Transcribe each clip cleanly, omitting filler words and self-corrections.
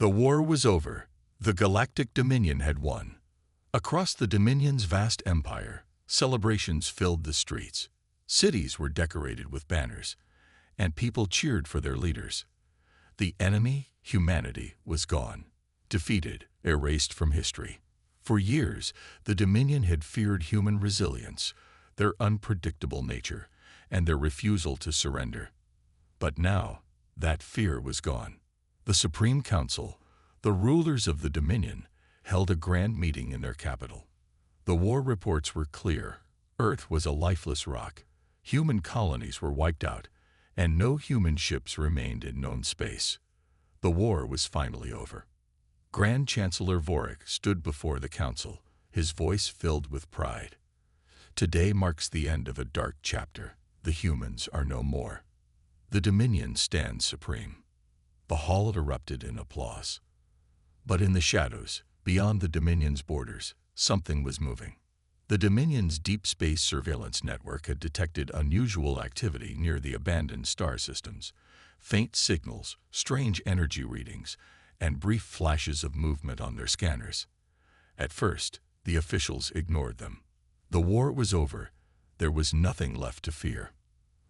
The war was over. The Galactic Dominion had won. Across the Dominion's vast empire, celebrations filled the streets. Cities were decorated with banners, and people cheered for their leaders. The enemy, humanity, was gone, defeated, erased from history. For years, the Dominion had feared human resilience, their unpredictable nature, and their refusal to surrender. But now, that fear was gone. The Supreme Council, the rulers of the Dominion, held a grand meeting in their capital. The war reports were clear. Earth was a lifeless rock. Human colonies were wiped out, and no human ships remained in known space. The war was finally over. Grand Chancellor Vorik stood before the council, his voice filled with pride. Today marks the end of a dark chapter. The humans are no more. The Dominion stands supreme. The hall erupted in applause. But in the shadows, beyond the Dominion's borders, something was moving. The Dominion's deep space surveillance network had detected unusual activity near the abandoned star systems. Faint signals, strange energy readings, and brief flashes of movement on their scanners. At first, the officials ignored them. The war was over. There was nothing left to fear.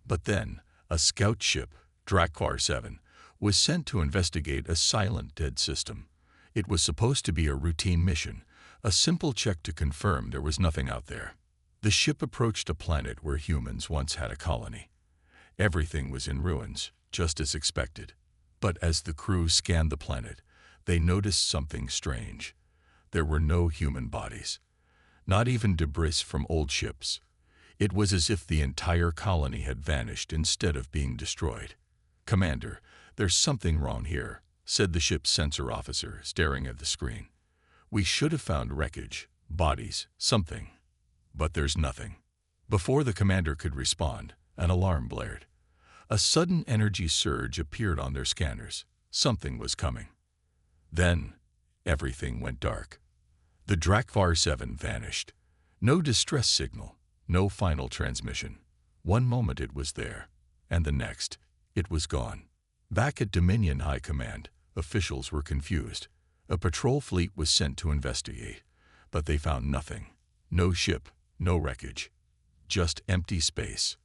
But then, a scout ship, Drakvar 7, was sent to investigate a silent dead system. It was supposed to be a routine mission, a simple check to confirm there was nothing out there. The ship approached a planet where humans once had a colony. Everything was in ruins, just as expected. But as the crew scanned the planet, they noticed something strange. There were no human bodies, not even debris from old ships. It was as if the entire colony had vanished instead of being destroyed. "Commander, there's something wrong here," said the ship's sensor officer, staring at the screen. "We should have found wreckage, bodies, something. But there's nothing." Before the commander could respond, an alarm blared. A sudden energy surge appeared on their scanners. Something was coming. Then, everything went dark. The Drakvar 7 vanished. No distress signal, no final transmission. One moment it was there, and the next, it was gone. Back at Dominion High Command, officials were confused. A patrol fleet was sent to investigate, but they found nothing. No ship, no wreckage. Just empty space.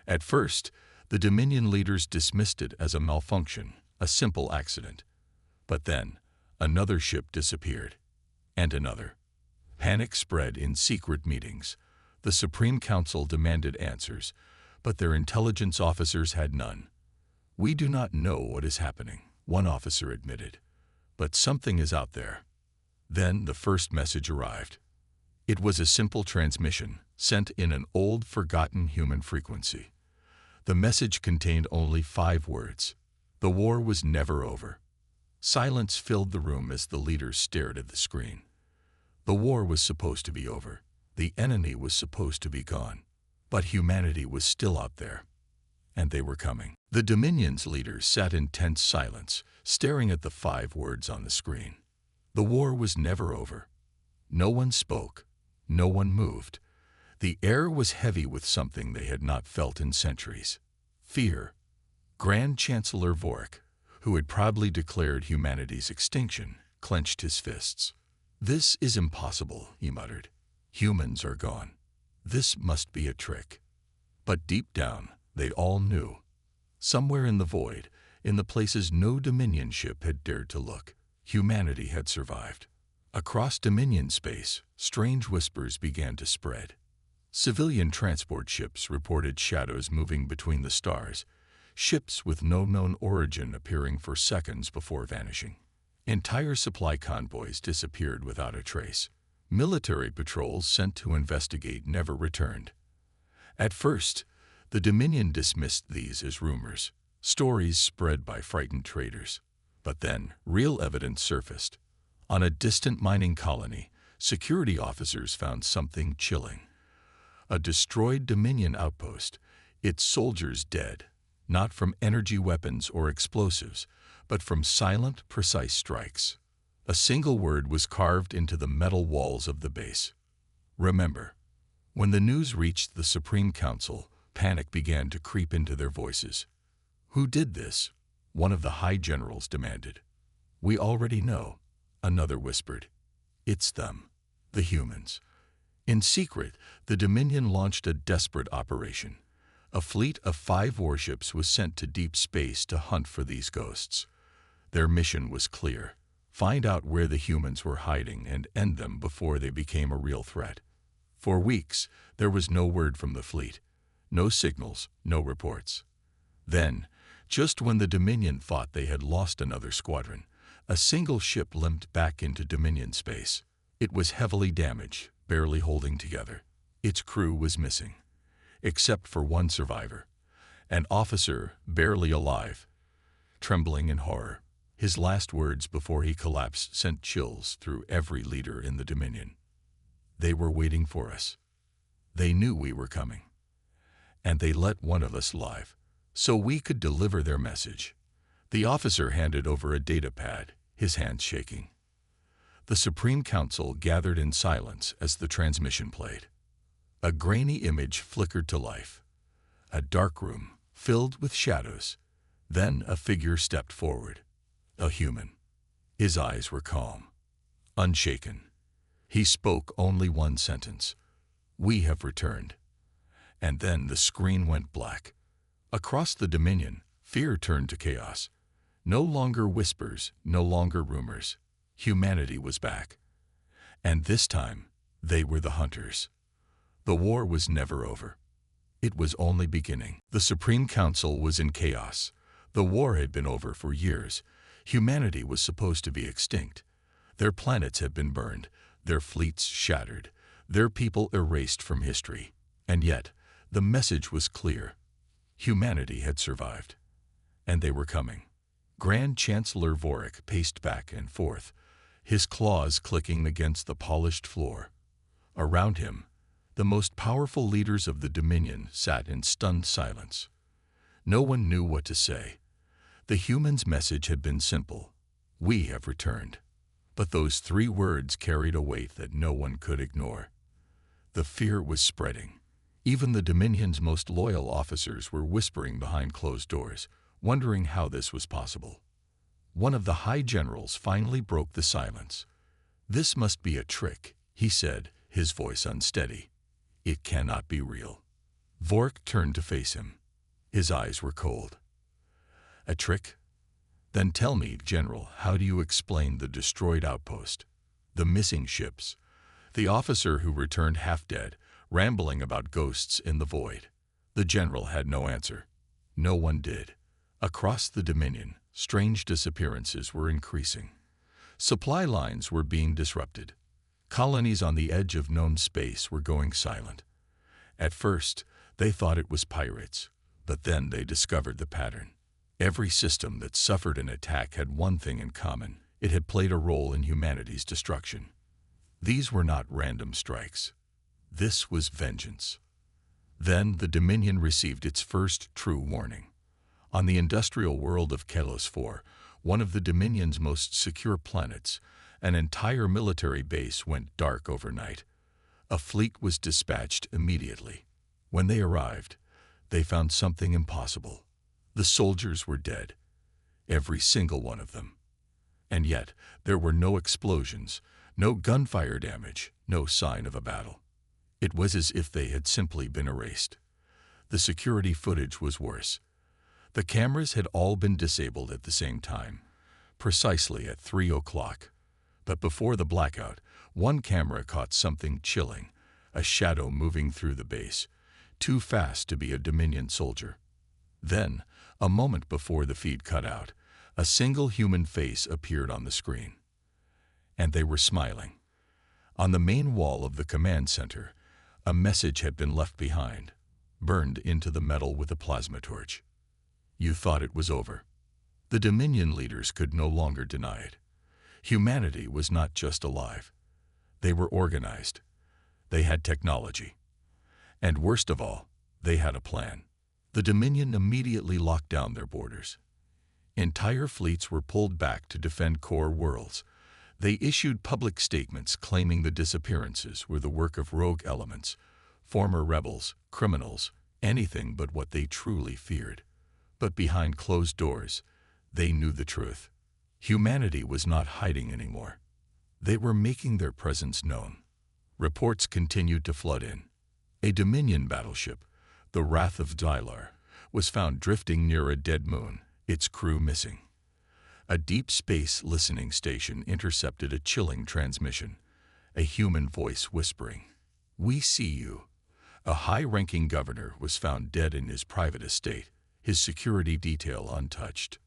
At first, the Dominion leaders dismissed it as a malfunction, a simple accident. But then, another ship disappeared. And another. Panic spread in secret meetings. The Supreme Council demanded answers, but their intelligence officers had none. "We do not know what is happening," one officer admitted. "But something is out there." Then the first message arrived. It was a simple transmission, sent in an old, forgotten human frequency. The message contained only 5 words. The war was never over. Silence filled the room as the leaders stared at the screen. The war was supposed to be over. The enemy was supposed to be gone. But humanity was still out there. And they were coming. The Dominion's leaders sat in tense silence, staring at the 5 words on the screen. The war was never over. No one spoke. No one moved. The air was heavy with something they had not felt in centuries. Fear. Grand Chancellor Vorik, who had proudly declared humanity's extinction, clenched his fists. "This is impossible," he muttered. "Humans are gone. This must be a trick." But deep down, they all knew. Somewhere in the void, in the places no Dominion ship had dared to look, humanity had survived. Across Dominion space, strange whispers began to spread. Civilian transport ships reported shadows moving between the stars, ships with no known origin appearing for seconds before vanishing. Entire supply convoys disappeared without a trace. Military patrols sent to investigate never returned. At first, the Dominion dismissed these as rumors, stories spread by frightened traders. But then, real evidence surfaced. On a distant mining colony, security officers found something chilling. A destroyed Dominion outpost, its soldiers dead, not from energy weapons or explosives, but from silent, precise strikes. A single word was carved into the metal walls of the base. Remember. When the news reached the Supreme Council, panic began to creep into their voices. "Who did this?" one of the high generals demanded. "We already know," another whispered. "It's them, the humans." In secret, the Dominion launched a desperate operation. A fleet of 5 warships was sent to deep space to hunt for these ghosts. Their mission was clear: find out where the humans were hiding and end them before they became a real threat. For weeks, there was no word from the fleet. No signals, no reports. Then, just when the Dominion thought they had lost another squadron, a single ship limped back into Dominion space. It was heavily damaged, barely holding together. Its crew was missing, except for one survivor, an officer barely alive, trembling in horror. His last words before he collapsed sent chills through every leader in the Dominion. They were waiting for us. They knew we were coming. And they let one of us live, so we could deliver their message. The officer handed over a data pad, his hands shaking. The Supreme Council gathered in silence as the transmission played. A grainy image flickered to life. A dark room, filled with shadows. Then a figure stepped forward. A human. His eyes were calm, unshaken. He spoke only one sentence: "We have returned." And then the screen went black. Across the Dominion, fear turned to chaos. No longer whispers, no longer rumors. Humanity was back. And this time, they were the hunters. The war was never over. It was only beginning. The Supreme Council was in chaos. The war had been over for years. Humanity was supposed to be extinct. Their planets had been burned, their fleets shattered, their people erased from history. And yet, the message was clear. Humanity had survived. And they were coming. Grand Chancellor Vorik paced back and forth, his claws clicking against the polished floor. Around him, the most powerful leaders of the Dominion sat in stunned silence. No one knew what to say. The humans' message had been simple: "We have returned." But those 3 words carried a weight that no one could ignore. The fear was spreading. Even the Dominion's most loyal officers were whispering behind closed doors, wondering how this was possible. One of the high generals finally broke the silence. "This must be a trick," he said, his voice unsteady. "It cannot be real." Vorik turned to face him. His eyes were cold. "A trick? Then tell me, General, how do you explain the destroyed outpost, the missing ships, the officer who returned half-dead, rambling about ghosts in the void?" The general had no answer. No one did. Across the Dominion, strange disappearances were increasing. Supply lines were being disrupted. Colonies on the edge of known space were going silent. At first, they thought it was pirates, but then they discovered the pattern. Every system that suffered an attack had one thing in common: it had played a role in humanity's destruction. These were not random strikes. This was vengeance. Then the Dominion received its first true warning. On the industrial world of Kelos 4, one of the Dominion's most secure planets, an entire military base went dark overnight. A fleet was dispatched immediately. When they arrived, they found something impossible. The soldiers were dead, every single one of them. And yet, there were no explosions, no gunfire damage, no sign of a battle. It was as if they had simply been erased. The security footage was worse. The cameras had all been disabled at the same time, precisely at 3 o'clock. But before the blackout, one camera caught something chilling, a shadow moving through the base, too fast to be a Dominion soldier. Then, a moment before the feed cut out, a single human face appeared on the screen. And they were smiling. On the main wall of the command center, a message had been left behind, burned into the metal with a plasma torch. You thought it was over. The Dominion leaders could no longer deny it. Humanity was not just alive. They were organized. They had technology. And worst of all, they had a plan. The Dominion immediately locked down their borders. Entire fleets were pulled back to defend core worlds. They issued public statements claiming the disappearances were the work of rogue elements, former rebels, criminals, anything but what they truly feared. But behind closed doors, they knew the truth. Humanity was not hiding anymore. They were making their presence known. Reports continued to flood in. A Dominion battleship, the Wrath of Dylar, was found drifting near a dead moon, its crew missing. A deep space listening station intercepted a chilling transmission, a human voice whispering, "We see you." A high-ranking governor was found dead in his private estate, his security detail untouched.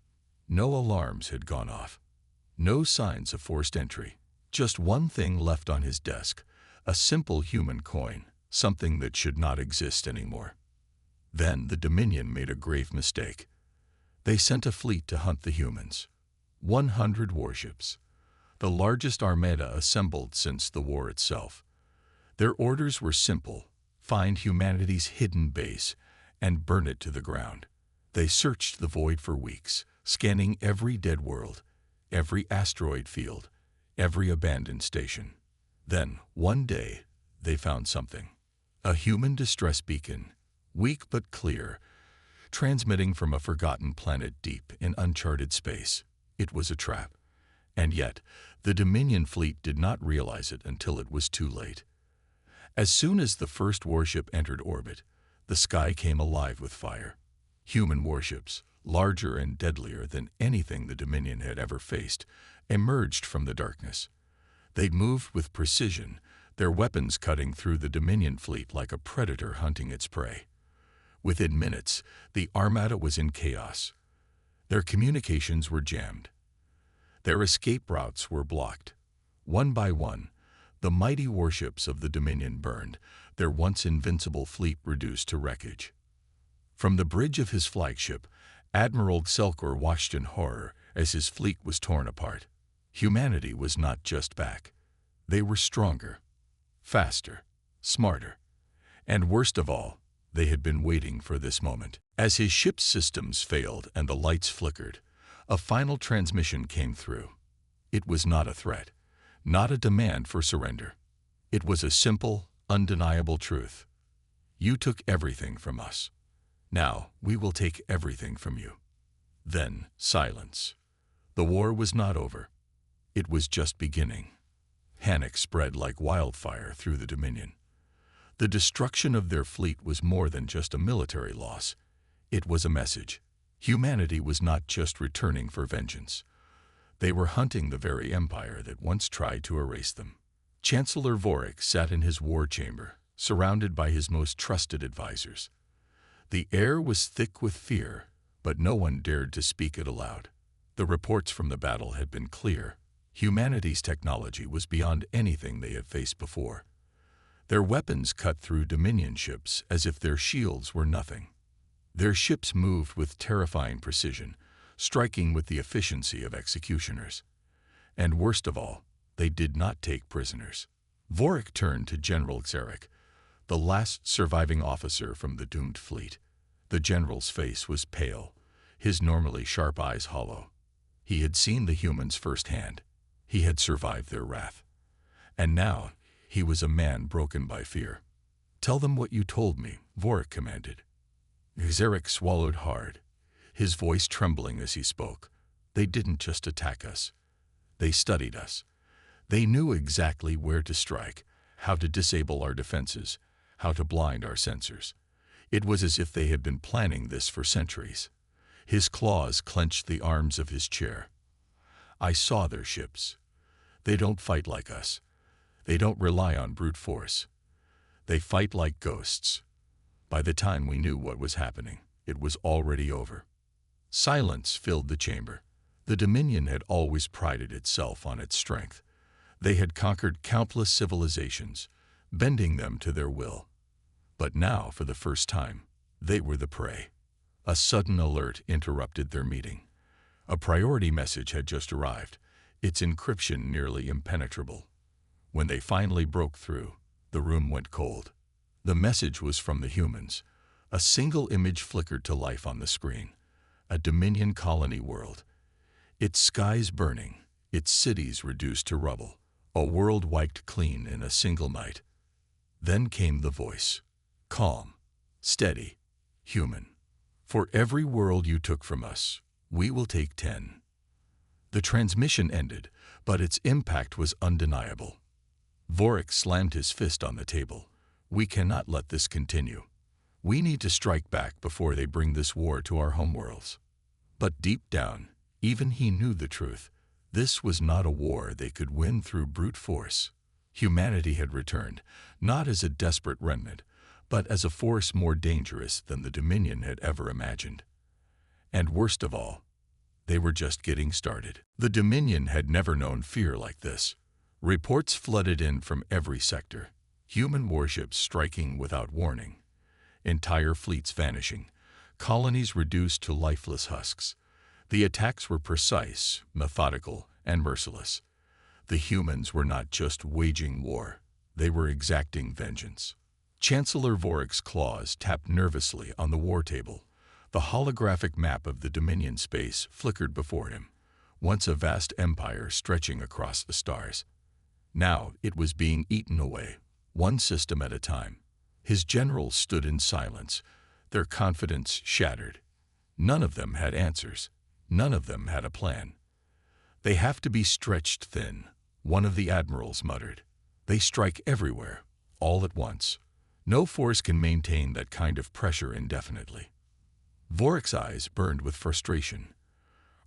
No alarms had gone off. No signs of forced entry. Just one thing left on his desk, a simple human coin, something that should not exist anymore. Then the Dominion made a grave mistake. They sent a fleet to hunt the humans. 100 warships, the largest armada assembled since the war itself. Their orders were simple: find humanity's hidden base and burn it to the ground. They searched the void for weeks, scanning every dead world, every asteroid field, every abandoned station. Then, one day, they found something. A human distress beacon, weak but clear, transmitting from a forgotten planet deep in uncharted space. It was a trap. And yet, the Dominion fleet did not realize it until it was too late. As soon as the first warship entered orbit, the sky came alive with fire. Human warships, larger and deadlier than anything the Dominion had ever faced, emerged from the darkness. They moved with precision, their weapons cutting through the Dominion fleet like a predator hunting its prey. Within minutes, the armada was in chaos. Their communications were jammed. Their escape routes were blocked. One by one, the mighty warships of the Dominion burned, their once invincible fleet reduced to wreckage. From the bridge of his flagship, Admiral Selkor watched in horror as his fleet was torn apart. Humanity was not just back. They were stronger, faster, smarter, and worst of all, they had been waiting for this moment. As his ship's systems failed and the lights flickered, a final transmission came through. It was not a threat, not a demand for surrender. It was a simple, undeniable truth. You took everything from us. Now we will take everything from you. Then silence. The war was not over. It was just beginning. Panic spread like wildfire through the Dominion. The destruction of their fleet was more than just a military loss. It was a message. Humanity was not just returning for vengeance. They were hunting the very empire that once tried to erase them. Chancellor Vorik sat in his war chamber, surrounded by his most trusted advisors. The air was thick with fear, but no one dared to speak it aloud. The reports from the battle had been clear. Humanity's technology was beyond anything they had faced before. Their weapons cut through Dominion ships as if their shields were nothing. Their ships moved with terrifying precision, striking with the efficiency of executioners. And worst of all, they did not take prisoners. Vorik turned to General Xeric, the last surviving officer from the doomed fleet. The general's face was pale, his normally sharp eyes hollow. He had seen the humans firsthand. He had survived their wrath. And now, he was a man broken by fear. "Tell them what you told me," Vorik commanded. Xeric swallowed hard, his voice trembling as he spoke. "They didn't just attack us. They studied us. They knew exactly where to strike, how to disable our defenses, how to blind our sensors. It was as if they had been planning this for centuries." His claws clenched the arms of his chair. "I saw their ships. They don't fight like us. They don't rely on brute force. They fight like ghosts." By the time we knew what was happening, it was already over. Silence filled the chamber. The Dominion had always prided itself on its strength. They had conquered countless civilizations, bending them to their will. But now, for the first time, they were the prey. A sudden alert interrupted their meeting. A priority message had just arrived, its encryption nearly impenetrable. When they finally broke through, the room went cold. The message was from the humans. A single image flickered to life on the screen. A Dominion colony world. Its skies burning, its cities reduced to rubble. A world wiped clean in a single night. Then came the voice. Calm, steady, human. "For every world you took from us, we will take 10. The transmission ended, but its impact was undeniable. Vorik slammed his fist on the table. We cannot let this continue. We need to strike back before they bring this war to our homeworlds. But deep down, even he knew the truth. This was not a war they could win through brute force. Humanity had returned, not as a desperate remnant, but as a force more dangerous than the Dominion had ever imagined. And worst of all, they were just getting started. The Dominion had never known fear like this. Reports flooded in from every sector. Human warships striking without warning. Entire fleets vanishing. Colonies reduced to lifeless husks. The attacks were precise, methodical, and merciless. The humans were not just waging war. They were exacting vengeance. Chancellor Vorik's claws tapped nervously on the war table. The holographic map of the Dominion space flickered before him, once a vast empire stretching across the stars. Now it was being eaten away, one system at a time. His generals stood in silence, their confidence shattered. None of them had answers. None of them had a plan. They have to be stretched thin, one of the admirals muttered. They strike everywhere, all at once. No force can maintain that kind of pressure indefinitely. Vorik's eyes burned with frustration.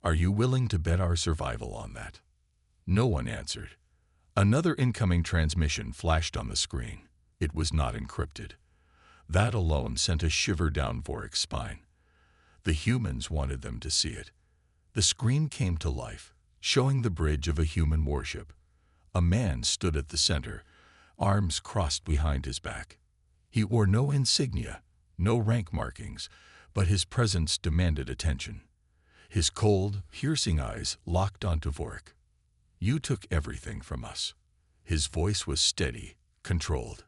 Are you willing to bet our survival on that? No one answered. Another incoming transmission flashed on the screen. It was not encrypted. That alone sent a shiver down Vorik's spine. The humans wanted them to see it. The screen came to life, showing the bridge of a human warship. A man stood at the center, arms crossed behind his back. He wore no insignia, no rank markings, but his presence demanded attention. His cold, piercing eyes locked onto Vorik. You took everything from us. His voice was steady, controlled.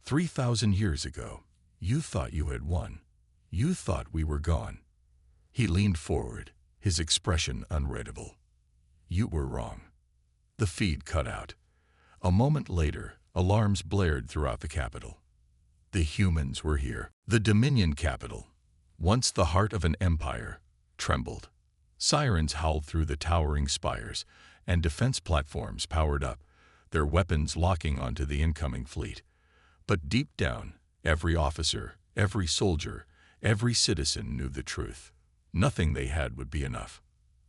3,000 years ago, you thought you had won. You thought we were gone. He leaned forward, his expression unreadable. You were wrong. The feed cut out. A moment later, alarms blared throughout the capital. The humans were here. The Dominion capital, once the heart of an empire, trembled. Sirens howled through the towering spires, and defense platforms powered up, their weapons locking onto the incoming fleet. But deep down, every officer, every soldier, every citizen knew the truth. Nothing they had would be enough.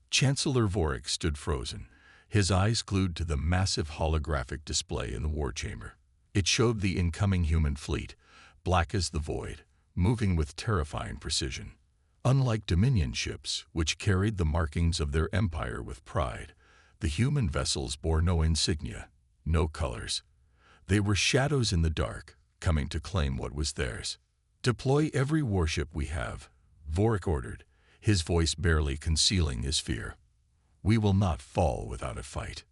Chancellor Vorik stood frozen, his eyes glued to the massive holographic display in the war chamber. It showed the incoming human fleet, black as the void, moving with terrifying precision. Unlike Dominion ships, which carried the markings of their empire with pride, the human vessels bore no insignia, no colors. They were shadows in the dark, coming to claim what was theirs. Deploy every warship we have, Vorik ordered, his voice barely concealing his fear. We will not fall without a fight.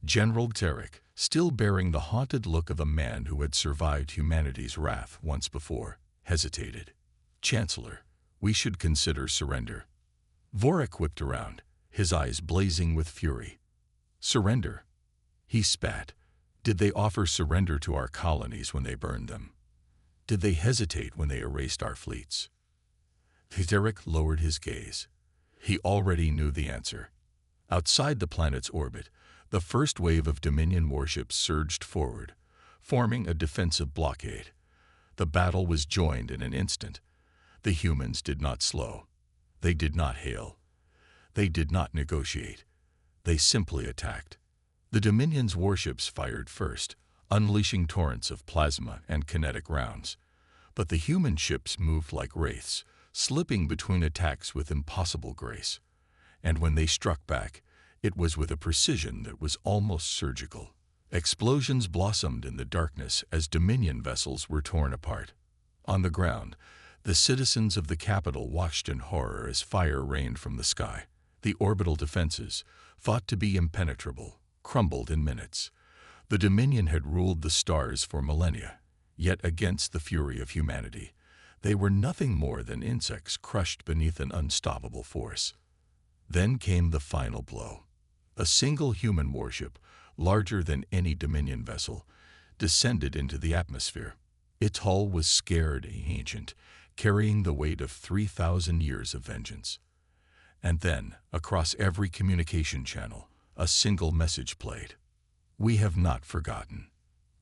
General Tarek, still bearing the haunted look of a man who had survived humanity's wrath once before, hesitated. Chancellor, we should consider surrender. Vorik whipped around, his eyes blazing with fury. Surrender? He spat. Did they offer surrender to our colonies when they burned them? Did they hesitate when they erased our fleets? Tarek lowered his gaze. He already knew the answer. Outside the planet's orbit, the first wave of Dominion warships surged forward, forming a defensive blockade. The battle was joined in an instant. The humans did not slow. They did not hail. They did not negotiate. They simply attacked. The Dominion's warships fired first, unleashing torrents of plasma and kinetic rounds. But the human ships moved like wraiths, slipping between attacks with impossible grace. And when they struck back, it was with a precision that was almost surgical. Explosions blossomed in the darkness as Dominion vessels were torn apart. On the ground, the citizens of the capital watched in horror as fire rained from the sky. The orbital defenses, thought to be impenetrable, crumbled in minutes. The Dominion had ruled the stars for millennia, yet against the fury of humanity, they were nothing more than insects crushed beneath an unstoppable force. Then came the final blow. A single human warship, larger than any Dominion vessel, descended into the atmosphere. Its hull was scared and ancient, carrying the weight of 3,000 years of vengeance. And then, across every communication channel, a single message played. We have not forgotten.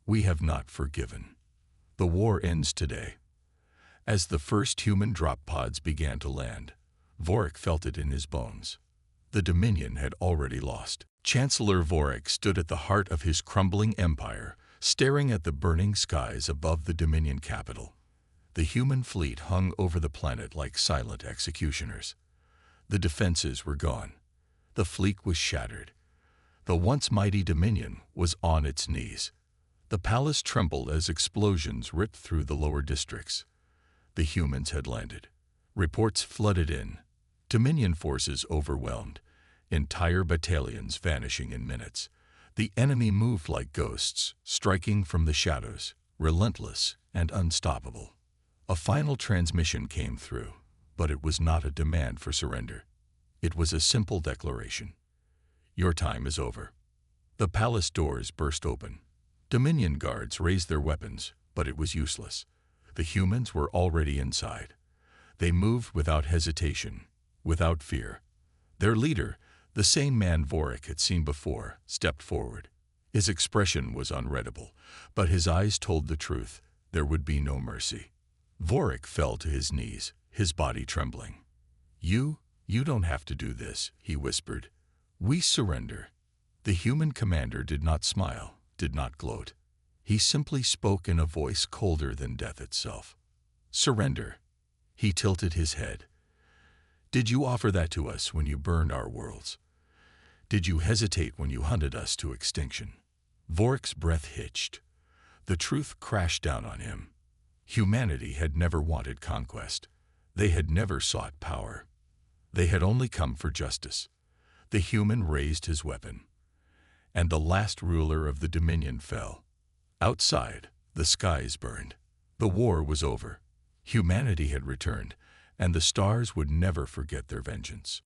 We have not forgiven. The war ends today. As the first human drop pods began to land, Vorik felt it in his bones. The Dominion had already lost. Chancellor Vorik stood at the heart of his crumbling empire, staring at the burning skies above the Dominion capital. The human fleet hung over the planet like silent executioners. The defenses were gone. The fleet was shattered. The once mighty Dominion was on its knees. The palace trembled as explosions ripped through the lower districts. The humans had landed. Reports flooded in. Dominion forces overwhelmed. Entire battalions vanishing in minutes. The enemy moved like ghosts, striking from the shadows, relentless and unstoppable. A final transmission came through, but it was not a demand for surrender. It was a simple declaration. Your time is over. The palace doors burst open. Dominion guards raised their weapons, but it was useless. The humans were already inside. They moved without hesitation, without fear. Their leader, the same man Vorik had seen before, stepped forward. His expression was unreadable, but his eyes told the truth. There would be no mercy. Vorik fell to his knees, his body trembling. You don't have to do this, he whispered. We surrender. The human commander did not smile, did not gloat. He simply spoke in a voice colder than death itself. Surrender. He tilted his head. Did you offer that to us when you burned our worlds? Did you hesitate when you hunted us to extinction? Vorik's breath hitched. The truth crashed down on him. Humanity had never wanted conquest. They had never sought power. They had only come for justice. The human raised his weapon. And the last ruler of the Dominion fell. Outside, the skies burned. The war was over. Humanity had returned, and the stars would never forget their vengeance.